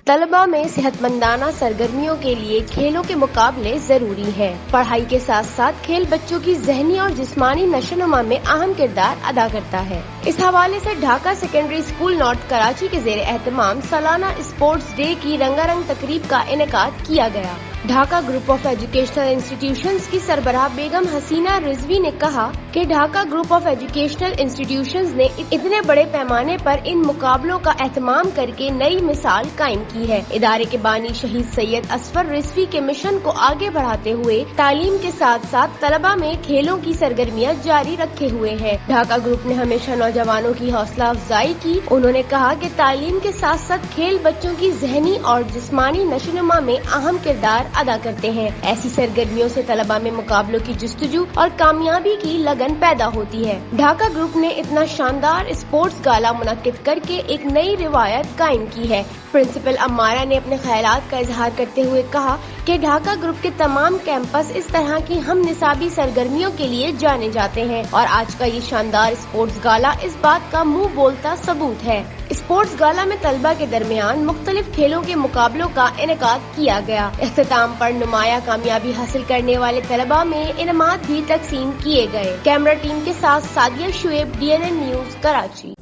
طلباء میں صحتمندانہ سرگرمیوں کے لیے کھیلوں کے مقابلے ضروری ہیں۔ پڑھائی کے ساتھ ساتھ کھیل بچوں کی ذہنی اور جسمانی نشوونما میں اہم کردار ادا کرتا ہے۔ اس حوالے سے Dhaka secondary school north Karachi کے زیر اہتمام سالانہ اسپورٹس ڈے کی رنگا رنگ تقریب کا انعقاد کیا گیا۔ Dhaka group of educational institutions کی سربراہ بیگم حسینہ رضوی نے کہا کہ Dhaka group of educational institutions نے اتنے بڑے پیمانے پر ان مقابلوں کا اہتمام کر کے نئی مثال قائم کی ہے۔ ادارے کے بانی شہید سید اصفر رضوی کے مشن کو آگے بڑھاتے ہوئے تعلیم کے ساتھ ساتھ طلباء میں کھیلوں کی سرگرمیاں جاری رکھے ہوئے ہیں۔ ڈھاکہ گروپ نے ہمیشہ نوجوانوں کی حوصلہ افزائی کی۔ انہوں نے کہا کہ تعلیم کے ساتھ ساتھ کھیل بچوں کی ذہنی اور جسمانی نشوونما میں اہم کردار ادا کرتے ہیں۔ ایسی سرگرمیوں سے طلباء میں مقابلوں کی جستجو اور کامیابی کی لگن پیدا ہوتی ہے۔ ڈھاکہ گروپ نے اتنا شاندار اسپورٹس گالا منعقد کر کے ایک نئی روایت قائم کی ہے۔ پرنسپل امارہ نے اپنے خیالات کا اظہار کرتے ہوئے کہا کہ ڈھاکہ گروپ کے تمام کیمپس اس طرح کی ہم نصابی سرگرمیوں کے لیے جانے جاتے ہیں اور آج کا یہ شاندار اسپورٹس گالا اس بات کا منہ بولتا ثبوت ہے۔ اسپورٹس گالا میں طلباء کے درمیان مختلف کھیلوں کے مقابلوں کا انعقاد کیا گیا۔ اختتام پر نمایاں کامیابی حاصل کرنے والے طلباء میں انعامات بھی تقسیم کیے گئے۔ کیمرہ ٹیم کے ساتھ Sadia Shoaib, DNN news, Karachi.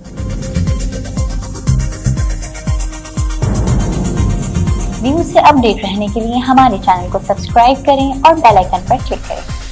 News سے اپ ڈیٹ رہنے کے لیے ہمارے چینل کو سبسکرائب کریں اور بیل آئیکن پر کلک کریں۔